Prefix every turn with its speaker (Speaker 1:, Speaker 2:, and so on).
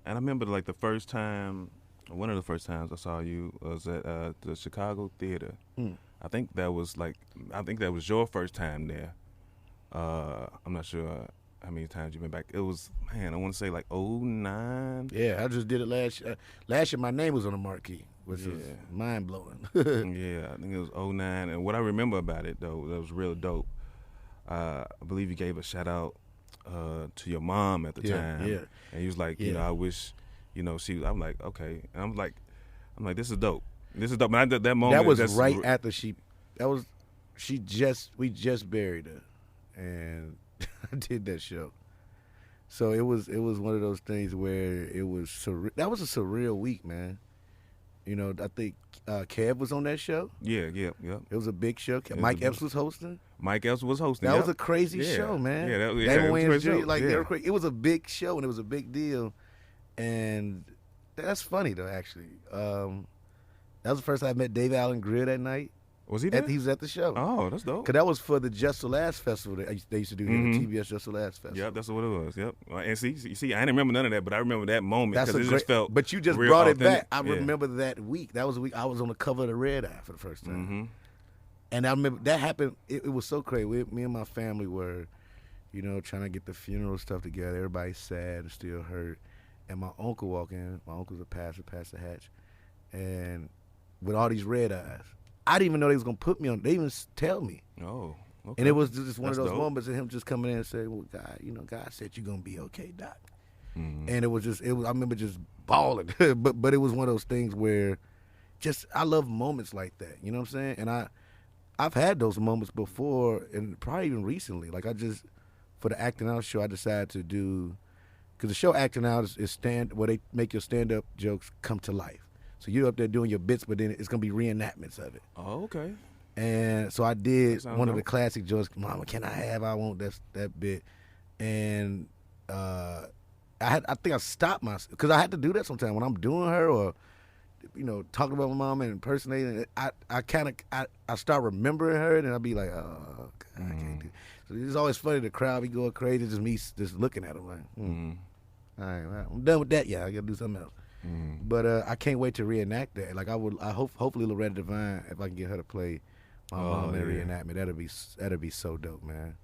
Speaker 1: And I remember like the first time, one of the first times I saw you was at the Chicago Theater.
Speaker 2: Mm.
Speaker 1: I think that was like, I think that was your first time there. I'm not sure how many times you've been back. It was, man, I want to say like '09.
Speaker 2: Yeah, I just did it last year. My name was on the marquee, which was
Speaker 1: Yeah.
Speaker 2: mind blowing.
Speaker 1: Yeah, I think it was '09. And what I remember about it, though, that was real dope. I believe you gave a shout out to your mom at the
Speaker 2: Yeah,
Speaker 1: time.
Speaker 2: yeah,
Speaker 1: And he was like, you know,
Speaker 2: yeah.
Speaker 1: I wish, you know, I'm like, okay. And I'm like, this is dope. This is dope. Man, that moment,
Speaker 2: That was right after That was we just buried her, and I did that show. So it was one of those things where it was that was a surreal week, man. You know, I think Kev was on that show.
Speaker 1: Yeah, yeah, yeah.
Speaker 2: It was a big show.
Speaker 1: It was a
Speaker 2: Mike
Speaker 1: big-
Speaker 2: Epps was hosting.
Speaker 1: Mike Else was hosting.
Speaker 2: That
Speaker 1: yep.
Speaker 2: was a crazy
Speaker 1: Yeah.
Speaker 2: show, man.
Speaker 1: Yeah, that, yeah,
Speaker 2: Damon
Speaker 1: it was a
Speaker 2: Wayans
Speaker 1: great
Speaker 2: Jr.,
Speaker 1: show.
Speaker 2: like
Speaker 1: yeah.
Speaker 2: they were crazy. It was a big show and it was a big deal. And that's funny though, actually. That was the first time I met Dave Allen Greer that night.
Speaker 1: Was he there?
Speaker 2: He was at the show.
Speaker 1: Oh, that's dope.
Speaker 2: Cause that was for the Just the Last festival that they used to do here,
Speaker 1: Mhm.
Speaker 2: the TBS Just the Last festival.
Speaker 1: Yep, that's what it was. Yep. And see, I didn't remember none of that, but I remember that moment
Speaker 2: That's
Speaker 1: because
Speaker 2: a
Speaker 1: it
Speaker 2: great.
Speaker 1: just felt.
Speaker 2: But you just
Speaker 1: real
Speaker 2: brought it
Speaker 1: authentic.
Speaker 2: back. I
Speaker 1: Yeah.
Speaker 2: remember that week. That was the week I was on the cover of the Red Eye for the first time.
Speaker 1: Mm-hmm.
Speaker 2: And I remember that happened. It was so crazy. Me and my family were, trying to get the funeral stuff together. Everybody's sad and still hurt. And my uncle walked in. My uncle's a pastor, Pastor Hatch, and with all these red eyes. I didn't even know they was gonna put me on. They even tell me.
Speaker 1: Oh. Okay.
Speaker 2: And it was just one
Speaker 1: That's
Speaker 2: of those
Speaker 1: dope.
Speaker 2: moments of him just coming in and saying, "Well, God, God said you're gonna be okay, Doc."
Speaker 1: Mhm.
Speaker 2: And it was. I remember just bawling. but it was one of those things where, I love moments like that. You know what I'm saying? And I've had those moments before, and probably even recently. Like for the acting out show, I decided to do, because the show acting out is where they make your stand up jokes come to life. So you're up there doing your bits, but then it's gonna be reenactments of it.
Speaker 1: Oh, okay.
Speaker 2: And so I did
Speaker 1: That sounds
Speaker 2: one of the
Speaker 1: dope.
Speaker 2: classic jokes. Mama, can I want that bit? And I think I stopped myself because I had to do that sometimes when I'm doing her or talking about my mom and impersonating it. I start remembering her and I'll be like, oh God, I can't do. So it's always funny. The crowd be going crazy, just me just looking at them like,
Speaker 1: Mm-hmm.
Speaker 2: all right, I'm done with that. Yeah, I gotta do something else.
Speaker 1: Mm-hmm.
Speaker 2: But I can't wait to reenact that. Like hopefully Loretta Devine, if I can get her to play my
Speaker 1: Oh,
Speaker 2: mom in a
Speaker 1: yeah.
Speaker 2: reenactment, that'd be so dope, man.